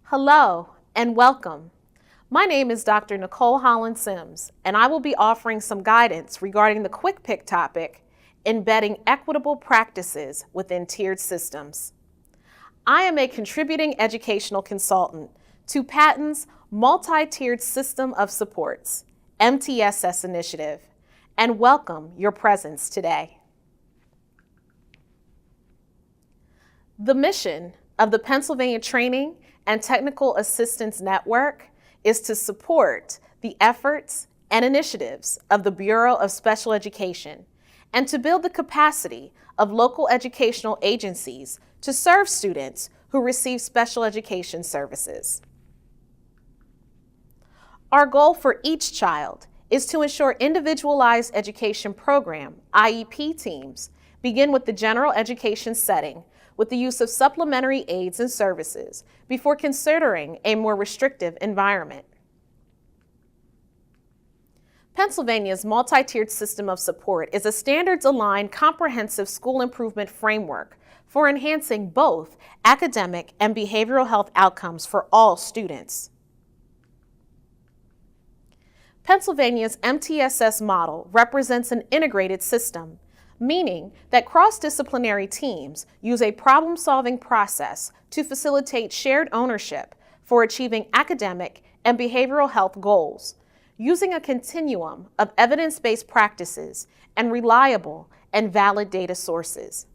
Hello and welcome. My name is Dr. Nicole Holland Sims, and I will be offering some guidance regarding the quick pick topic, embedding equitable practices within tiered systems. I am a contributing educational consultant to PaTTAN's Multi-Tiered System of Supports, MTSS initiative, and welcome your presence today. The mission of the Pennsylvania Training and Technical Assistance Network is to support the efforts and initiatives of the Bureau of Special Education and to build the capacity of local educational agencies to serve students who receive special education services. Our goal for each child is to ensure individualized education program, IEP teams, begin with the general education setting with the use of supplementary aids and services before considering a more restrictive environment. Pennsylvania's multi-tiered system of support is a standards-aligned comprehensive school improvement framework for enhancing both academic and behavioral health outcomes for all students. Pennsylvania's MTSS model represents an integrated system, meaning that cross-disciplinary teams use a problem-solving process to facilitate shared ownership for achieving academic and behavioral health goals, using a continuum of evidence-based practices and reliable and valid data sources.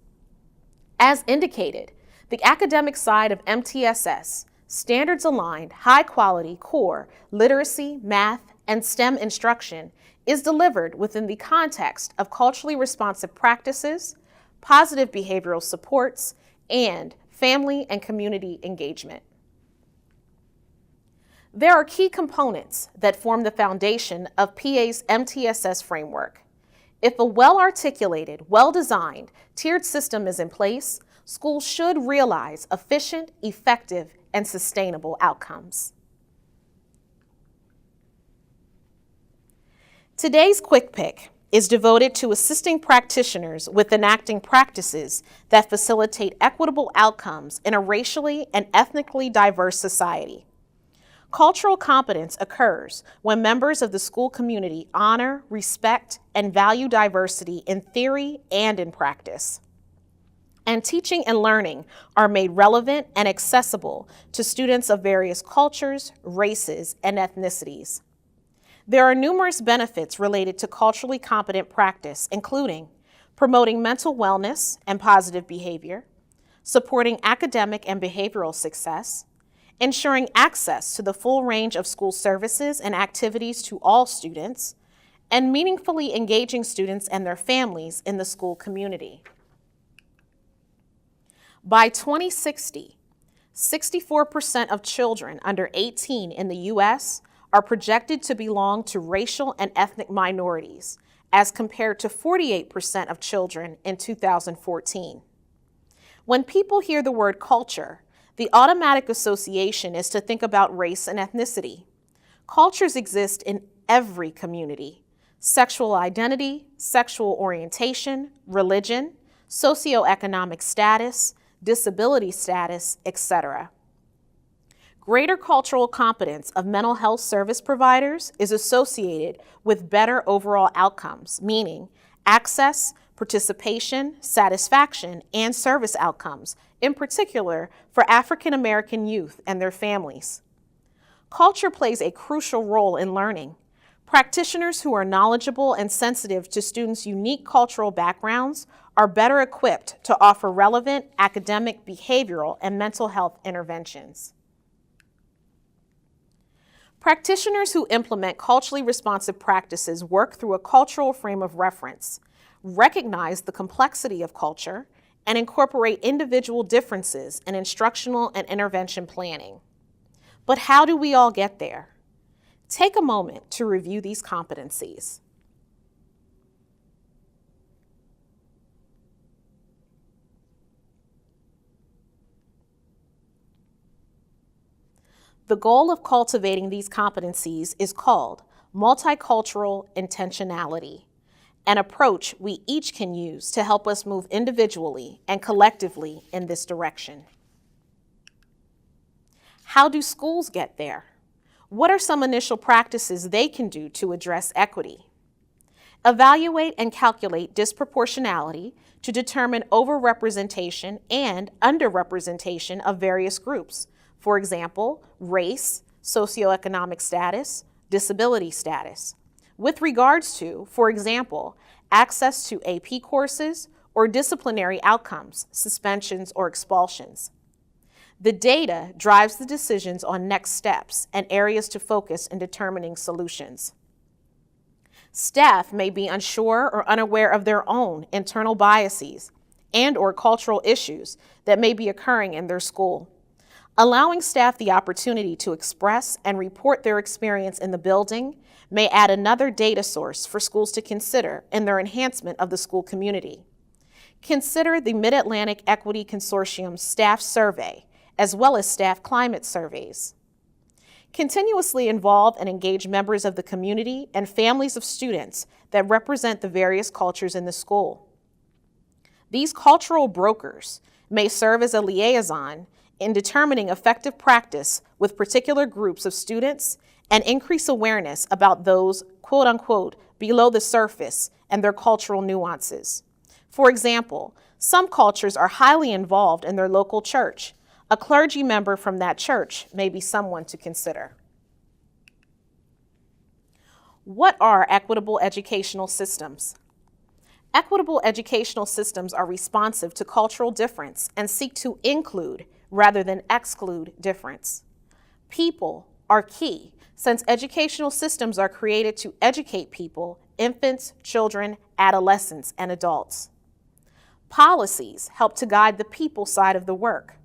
As indicated, the academic side of MTSS, standards-aligned, high-quality core literacy, math, and STEM instruction is delivered within the context of culturally responsive practices, positive behavioral supports, and family and community engagement. There are key components that form the foundation of PA's MTSS framework. If a well-articulated, well-designed, tiered system is in place, schools should realize efficient, effective, and sustainable outcomes. Today's Quick Pick is devoted to assisting practitioners with enacting practices that facilitate equitable outcomes in a racially and ethnically diverse society. Cultural competence occurs when members of the school community honor, respect, and value diversity in theory and in practice. And teaching and learning are made relevant and accessible to students of various cultures, races, and ethnicities. There are numerous benefits related to culturally competent practice, including promoting mental wellness and positive behavior, supporting academic and behavioral success, ensuring access to the full range of school services and activities to all students, and meaningfully engaging students and their families in the school community. By 2060, 64% of children under 18 in the U.S. are projected to belong to racial and ethnic minorities, as compared to 48% of children in 2014. When people hear the word culture, the automatic association is to think about race and ethnicity. Cultures exist in every community: sexual identity, sexual orientation, religion, socioeconomic status, disability status, etc. Greater cultural competence of mental health service providers is associated with better overall outcomes, meaning access, participation, satisfaction, and service outcomes, in particular for African American youth and their families. Culture plays a crucial role in learning. Practitioners who are knowledgeable and sensitive to students' unique cultural backgrounds are better equipped to offer relevant academic, behavioral, and mental health interventions. Practitioners who implement culturally responsive practices work through a cultural frame of reference, recognize the complexity of culture, and incorporate individual differences in instructional and intervention planning. But how do we all get there? Take a moment to review these competencies. The goal of cultivating these competencies is called multicultural intentionality, an approach we each can use to help us move individually and collectively in this direction. How do schools get there? What are some initial practices they can do to address equity? Evaluate and calculate disproportionality to determine overrepresentation and underrepresentation of various groups. For example, race, socioeconomic status, disability status. With regards to, for example, access to AP courses or disciplinary outcomes, suspensions or expulsions. The data drives the decisions on next steps and areas to focus in determining solutions. Staff may be unsure or unaware of their own internal biases and/or cultural issues that may be occurring in their school. Allowing staff the opportunity to express and report their experience in the building may add another data source for schools to consider in their enhancement of the school community. Consider the Mid-Atlantic Equity Consortium's staff survey, as well as staff climate surveys. Continuously involve and engage members of the community and families of students that represent the various cultures in the school. These cultural brokers may serve as a liaison in determining effective practice with particular groups of students and increase awareness about those, quote unquote, below the surface and their cultural nuances. For example, some cultures are highly involved in their local church. A clergy member from that church may be someone to consider. What are equitable educational systems? Equitable educational systems are responsive to cultural difference and seek to include rather than exclude difference. People are key, since educational systems are created to educate people, infants, children, adolescents, and adults. Policies help to guide the people side of the work.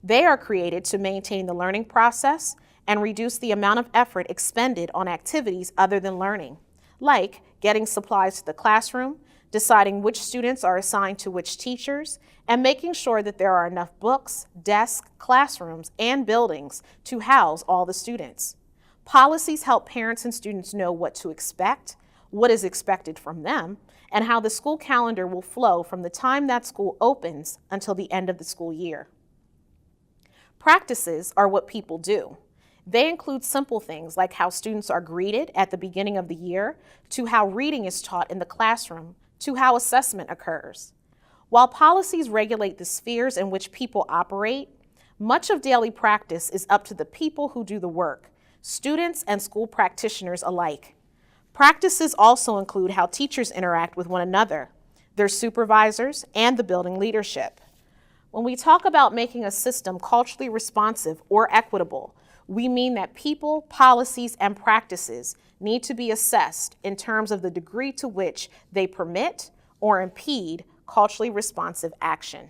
They are created to maintain the learning process and reduce the amount of effort expended on activities other than learning, like getting supplies to the classroom, deciding which students are assigned to which teachers, and making sure that there are enough books, desks, classrooms, and buildings to house all the students. Policies help parents and students know what to expect, what is expected from them, and how the school calendar will flow from the time that school opens until the end of the school year. Practices are what people do. They include simple things like how students are greeted at the beginning of the year, to how reading is taught in the classroom, to how assessment occurs. While policies regulate the spheres in which people operate, much of daily practice is up to the people who do the work, students and school practitioners alike. Practices also include how teachers interact with one another, their supervisors, and the building leadership. When we talk about making a system culturally responsive or equitable, we mean that people, policies, and practices need to be assessed in terms of the degree to which they permit or impede culturally responsive action.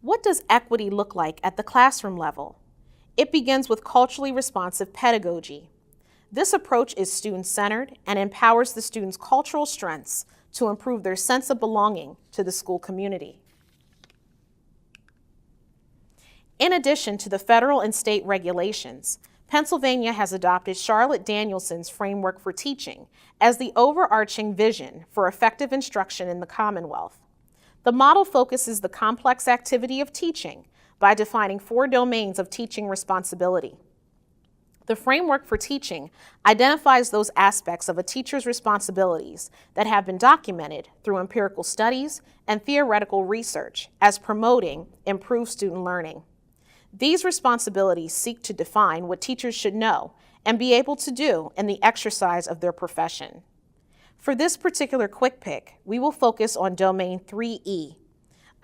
What does equity look like at the classroom level? It begins with culturally responsive pedagogy. This approach is student-centered and empowers the students' cultural strengths to improve their sense of belonging to the school community. In addition to the federal and state regulations, Pennsylvania has adopted Charlotte Danielson's framework for teaching as the overarching vision for effective instruction in the Commonwealth. The model focuses the complex activity of teaching by defining 4 domains of teaching responsibility. The framework for teaching identifies those aspects of a teacher's responsibilities that have been documented through empirical studies and theoretical research as promoting improved student learning. These responsibilities seek to define what teachers should know and be able to do in the exercise of their profession. For this particular quick pick, we will focus on domain 3E.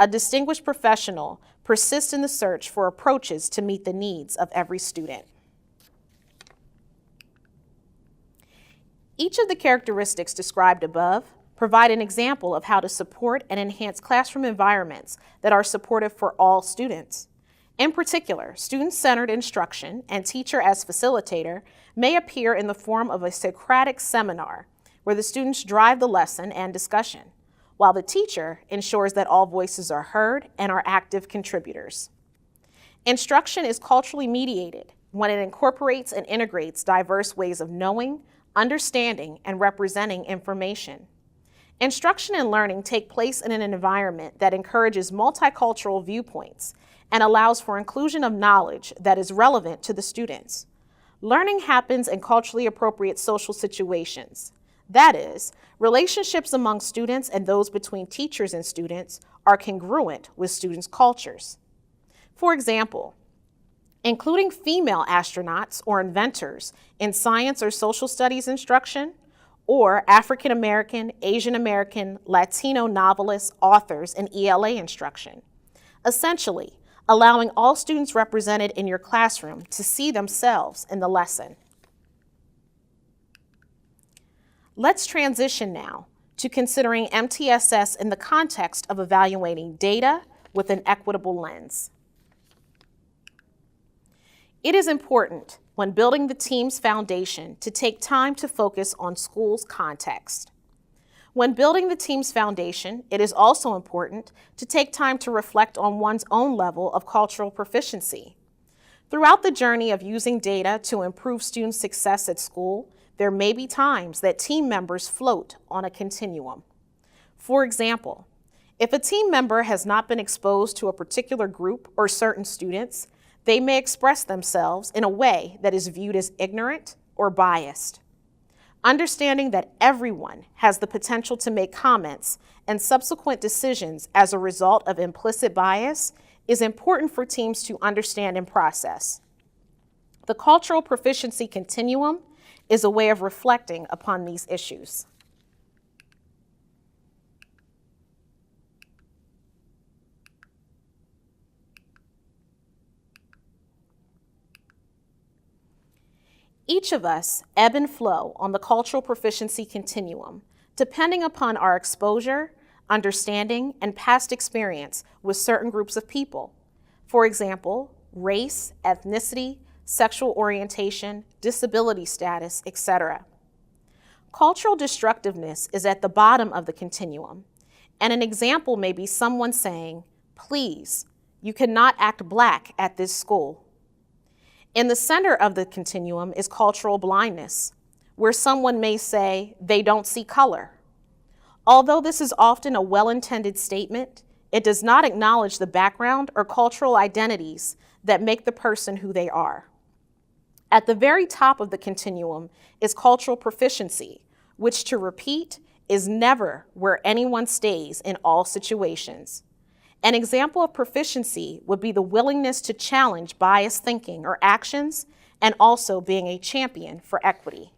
A distinguished professional persists in the search for approaches to meet the needs of every student. Each of the characteristics described above provide an example of how to support and enhance classroom environments that are supportive for all students. In particular, student-centered instruction and teacher as facilitator may appear in the form of a Socratic seminar where the students drive the lesson and discussion, while the teacher ensures that all voices are heard and are active contributors. Instruction is culturally mediated when it incorporates and integrates diverse ways of knowing, understanding, and representing information. Instruction and learning take place in an environment that encourages multicultural viewpoints and allows for inclusion of knowledge that is relevant to the students. Learning happens in culturally appropriate social situations. That is, relationships among students and those between teachers and students are congruent with students' cultures. For example, including female astronauts or inventors in science or social studies instruction, or African American, Asian American, Latino novelists, authors in ELA instruction. Essentially, allowing all students represented in your classroom to see themselves in the lesson. Let's transition now to considering MTSS in the context of evaluating data with an equitable lens. It is important when building the team's foundation to take time to focus on school's context. When building the team's foundation, it is also important to take time to reflect on one's own level of cultural proficiency. Throughout the journey of using data to improve student success at school, there may be times that team members float on a continuum. For example, if a team member has not been exposed to a particular group or certain students, they may express themselves in a way that is viewed as ignorant or biased. Understanding that everyone has the potential to make comments and subsequent decisions as a result of implicit bias is important for teams to understand and process. The cultural proficiency continuum is a way of reflecting upon these issues. Each of us ebb and flow on the cultural proficiency continuum, depending upon our exposure, understanding, and past experience with certain groups of people. For example, race, ethnicity, sexual orientation, disability status, etc. Cultural destructiveness is at the bottom of the continuum, and an example may be someone saying, "Please, you cannot act black at this school." In the center of the continuum is cultural blindness, where someone may say they don't see color. Although this is often a well-intended statement, it does not acknowledge the background or cultural identities that make the person who they are. At the very top of the continuum is cultural proficiency, which, to repeat, is never where anyone stays in all situations. An example of proficiency would be the willingness to challenge biased thinking or actions, and also being a champion for equity.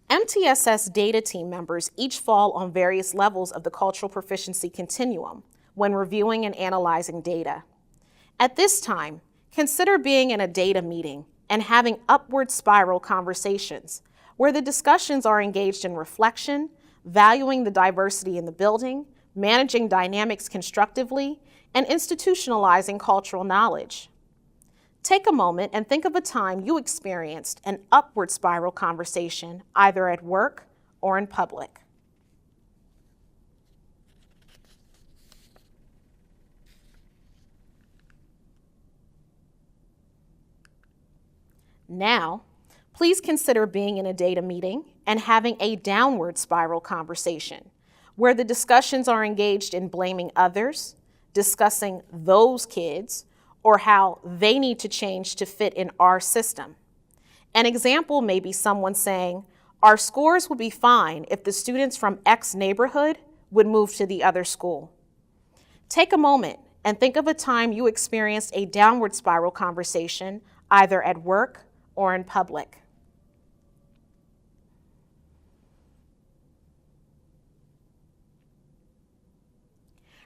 MTSS data team members each fall on various levels of the cultural proficiency continuum when reviewing and analyzing data. At this time, consider being in a data meeting and having upward spiral conversations where the discussions are engaged in reflection, valuing the diversity in the building, managing dynamics constructively, and institutionalizing cultural knowledge. Take a moment and think of a time you experienced an upward spiral conversation either at work or in public. Now, please consider being in a data meeting and having a downward spiral conversation where the discussions are engaged in blaming others, discussing those kids, or how they need to change to fit in our system. An example may be someone saying, "Our scores would be fine if the students from X neighborhood would move to the other school." Take a moment and think of a time you experienced a downward spiral conversation either at work or in public.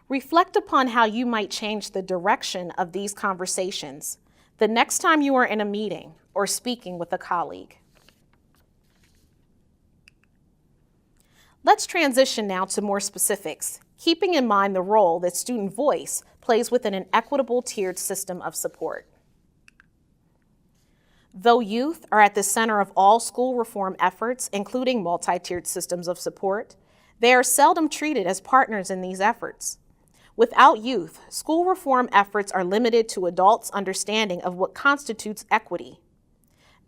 Reflect upon how you might change the direction of these conversations the next time you are in a meeting or speaking with a colleague. Let's transition now to more specifics, keeping in mind the role that student voice plays within an equitable tiered system of support. Though youth are at the center of all school reform efforts, including multi-tiered systems of support, they are seldom treated as partners in these efforts. Without youth, school reform efforts are limited to adults' understanding of what constitutes equity.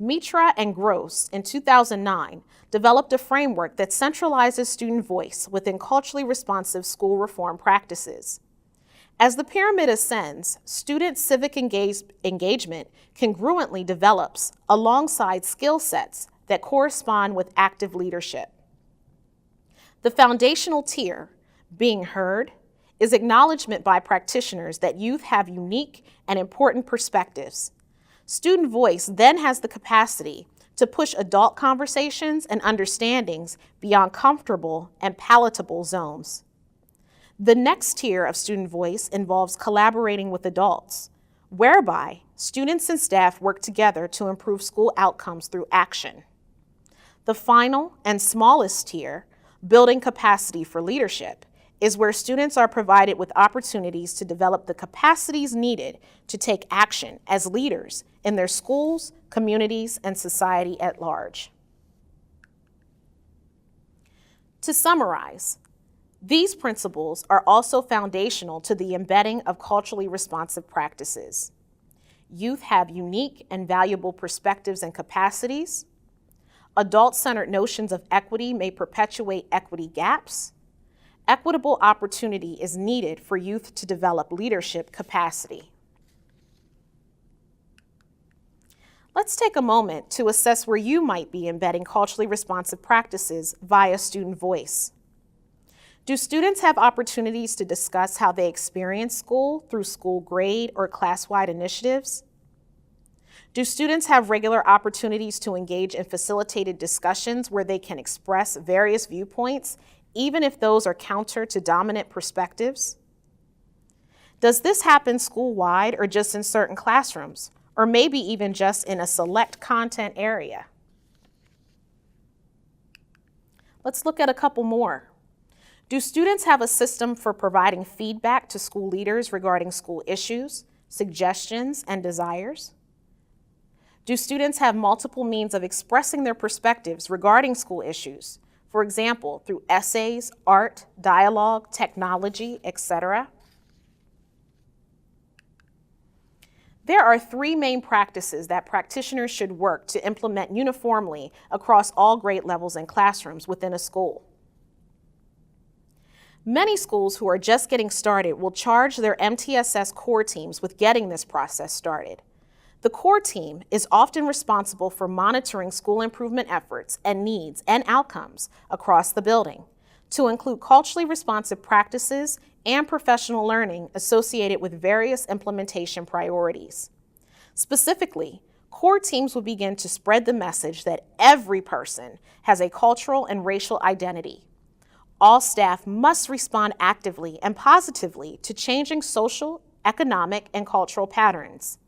Mitra and Gross, in 2009, developed a framework that centralizes student voice within culturally responsive school reform practices. As the pyramid ascends, student civic engagement congruently develops alongside skill sets that correspond with active leadership. The foundational tier, being heard, is acknowledgement by practitioners that youth have unique and important perspectives. Student voice then has the capacity to push adult conversations and understandings beyond comfortable and palatable zones. The next tier of student voice involves collaborating with adults, whereby students and staff work together to improve school outcomes through action. The final and smallest tier, building capacity for leadership, is where students are provided with opportunities to develop the capacities needed to take action as leaders in their schools, communities, and society at large. To summarize, these principles are also foundational to the embedding of culturally responsive practices. Youth have unique and valuable perspectives and capacities. Adult-centered notions of equity may perpetuate equity gaps. Equitable opportunity is needed for youth to develop leadership capacity. Let's take a moment to assess where you might be embedding culturally responsive practices via student voice. Do students have opportunities to discuss how they experience school through school grade or class-wide initiatives? Do students have regular opportunities to engage in facilitated discussions where they can express various viewpoints, even if those are counter to dominant perspectives? Does this happen school-wide or just in certain classrooms, or maybe even just in a select content area? Let's look at a couple more. Do students have a system for providing feedback to school leaders regarding school issues, suggestions, and desires? Do students have multiple means of expressing their perspectives regarding school issues, for example, through essays, art, dialogue, technology, etc.? There are three main practices that practitioners should work to implement uniformly across all grade levels and classrooms within a school. Many schools who are just getting started will charge their MTSS core teams with getting this process started. The core team is often responsible for monitoring school improvement efforts and needs and outcomes across the building, to include culturally responsive practices and professional learning associated with various implementation priorities. Specifically, core teams will begin to spread the message that every person has a cultural and racial identity. All staff must respond actively and positively to changing social, economic, and cultural patterns.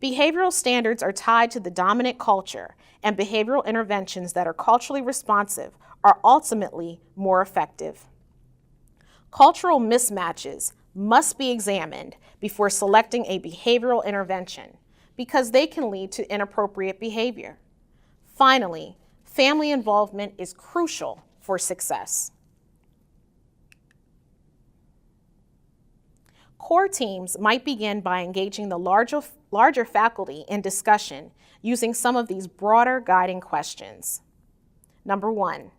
Behavioral standards are tied to the dominant culture, and behavioral interventions that are culturally responsive are ultimately more effective. Cultural mismatches must be examined before selecting a behavioral intervention because they can lead to inappropriate behavior. Finally, family involvement is crucial for success. Core teams might begin by engaging the larger faculty in discussion using some of these broader guiding questions. Number one,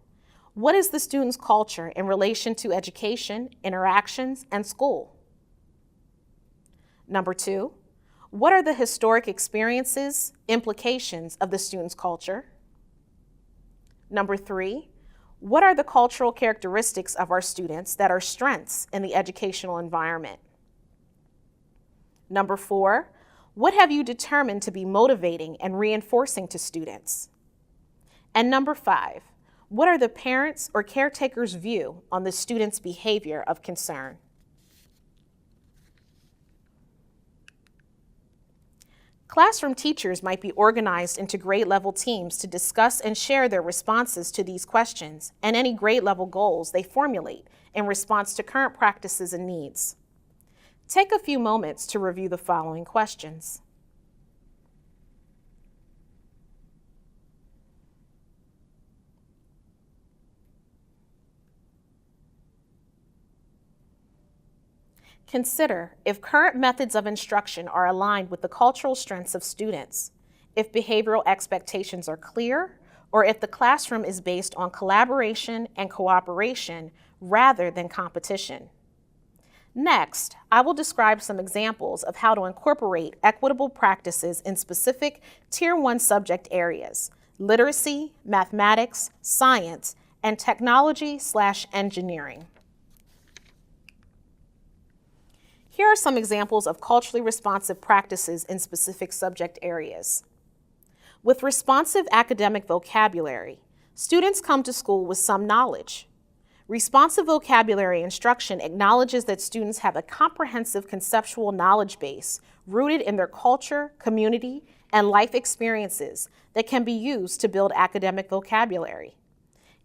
what is the student's culture in relation to education, interactions, and school? Number two, what are the historic experiences, implications of the student's culture? Number three, what are the cultural characteristics of our students that are strengths in the educational environment? Number four, what have you determined to be motivating and reinforcing to students? And number five, what are the parents' or caretakers' view on the student's behavior of concern? Classroom teachers might be organized into grade-level teams to discuss and share their responses to these questions and any grade-level goals they formulate in response to current practices and needs. Take a few moments to review the following questions. Consider if current methods of instruction are aligned with the cultural strengths of students, if behavioral expectations are clear, or if the classroom is based on collaboration and cooperation rather than competition. Next, I will describe some examples of how to incorporate equitable practices in specific Tier 1 subject areas: literacy, mathematics, science, and technology/engineering. Here are some examples of culturally responsive practices in specific subject areas. With responsive academic vocabulary, students come to school with some knowledge. Responsive vocabulary instruction acknowledges that students have a comprehensive conceptual knowledge base rooted in their culture, community, and life experiences that can be used to build academic vocabulary.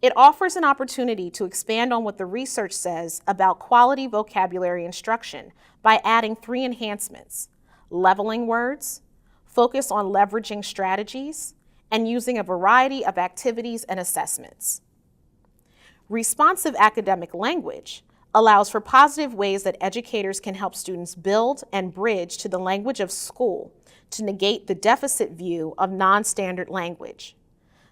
It offers an opportunity to expand on what the research says about quality vocabulary instruction by adding 3 enhancements: leveling words, focus on leveraging strategies, and using a variety of activities and assessments. Responsive academic language allows for positive ways that educators can help students build and bridge to the language of school to negate the deficit view of non-standard language.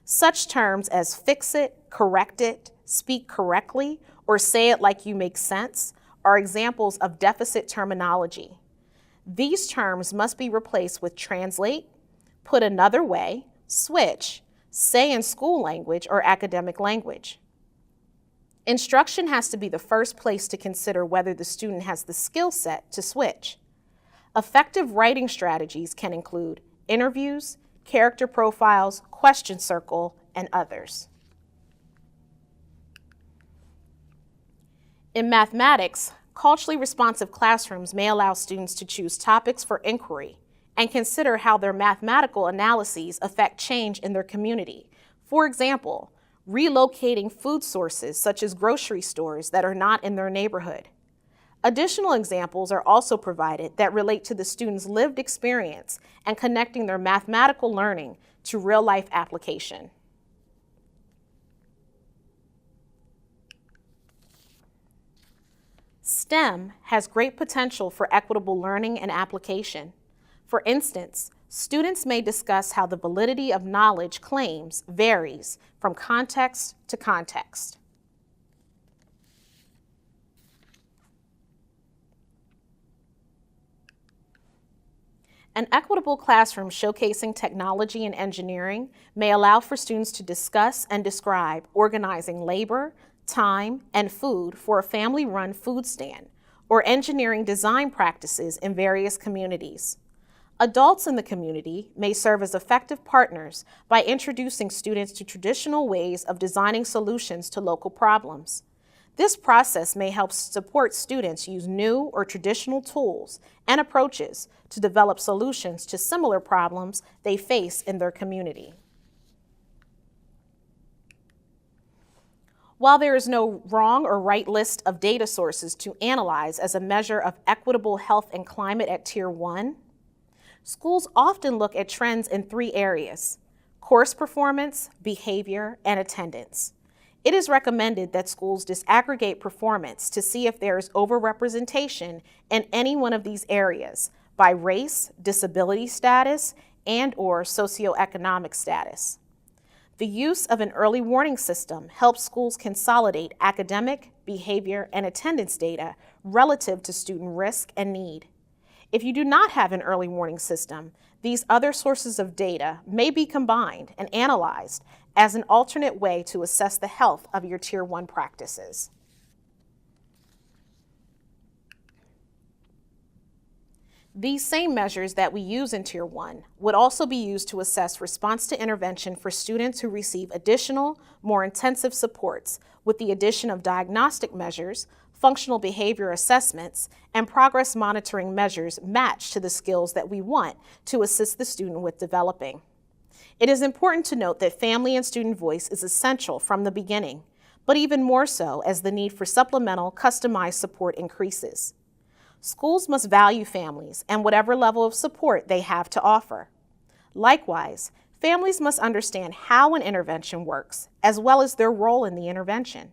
Such terms as fix it, correct it, speak correctly, or say it like you make sense are examples of deficit terminology. These terms must be replaced with translate, put another way, switch, say in school language or academic language. Instruction has to be the first place to consider whether the student has the skill set to switch. Effective writing strategies can include interviews, character profiles, question circle, and others. In mathematics, culturally responsive classrooms may allow students to choose topics for inquiry and consider how their mathematical analyses affect change in their community. For example, relocating food sources such as grocery stores that are not in their neighborhood. Additional examples are also provided that relate to the student's lived experience and connecting their mathematical learning to real-life application. STEM has great potential for equitable learning and application. For instance, students may discuss how the validity of knowledge claims varies from context to context. An equitable classroom showcasing technology and engineering may allow for students to discuss and describe organizing labor, time, and food for a family-run food stand, or engineering design practices in various communities. Adults in the community may serve as effective partners by introducing students to traditional ways of designing solutions to local problems. This process may help support students use new or traditional tools and approaches to develop solutions to similar problems they face in their community. While there is no wrong or right list of data sources to analyze as a measure of equitable health and climate at Tier 1, schools often look at trends in 3 areas: course performance, behavior, and attendance. It is recommended that schools disaggregate performance to see if there is overrepresentation in any one of these areas by race, disability status, and/or socioeconomic status. The use of an early warning system helps schools consolidate academic, behavior, and attendance data relative to student risk and need. If you do not have an early warning system, these other sources of data may be combined and analyzed as an alternate way to assess the health of your Tier 1 practices. These same measures that we use in Tier 1 would also be used to assess response to intervention for students who receive additional, more intensive supports with the addition of diagnostic measures, functional behavior assessments, and progress monitoring measures matched to the skills that we want to assist the student with developing. It is important to note that family and student voice is essential from the beginning, but even more so as the need for supplemental, customized support increases. Schools must value families and whatever level of support they have to offer. Likewise, families must understand how an intervention works, as well as their role in the intervention.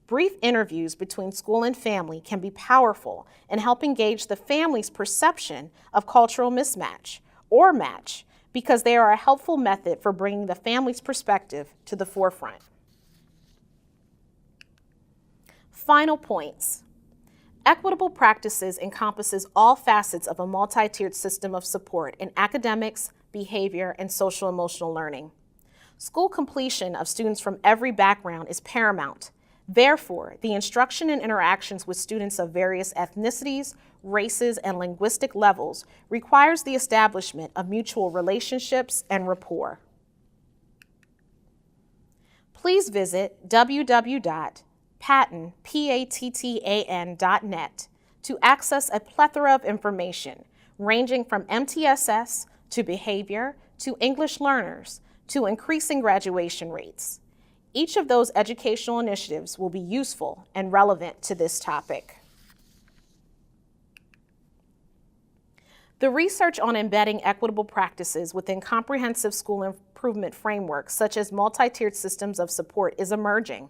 Brief interviews between school and family can be powerful in helping gauge the family's perception of cultural mismatch or match, because they are a helpful method for bringing the family's perspective to the forefront. Final points. Equitable practices encompasses all facets of a multi-tiered system of support in academics, behavior, and social-emotional learning. School completion of students from every background is paramount. Therefore, the instruction and interactions with students of various ethnicities, races, and linguistic levels requires the establishment of mutual relationships and rapport. Please visit www.PaTTAN.net to access a plethora of information ranging from MTSS to behavior to English learners to increasing graduation rates. Each of those educational initiatives will be useful and relevant to this topic. The research on embedding equitable practices within comprehensive school improvement frameworks, such as multi-tiered systems of support, is emerging.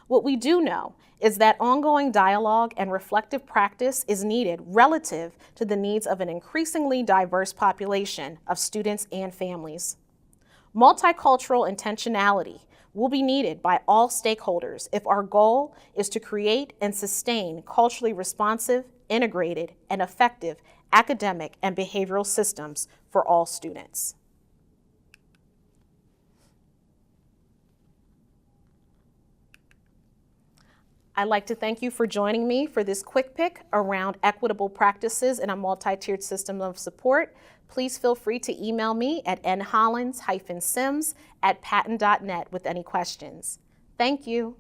What we do know is that ongoing dialogue and reflective practice is needed relative to the needs of an increasingly diverse population of students and families. Multicultural intentionality will be needed by all stakeholders if our goal is to create and sustain culturally responsive, integrated, and effective academic and behavioral systems for all students. I'd like to thank you for joining me for this quick pick around equitable practices in a multi-tiered system of support. Please feel free to email me at nhollins-sims@pattan.net with any questions. Thank you.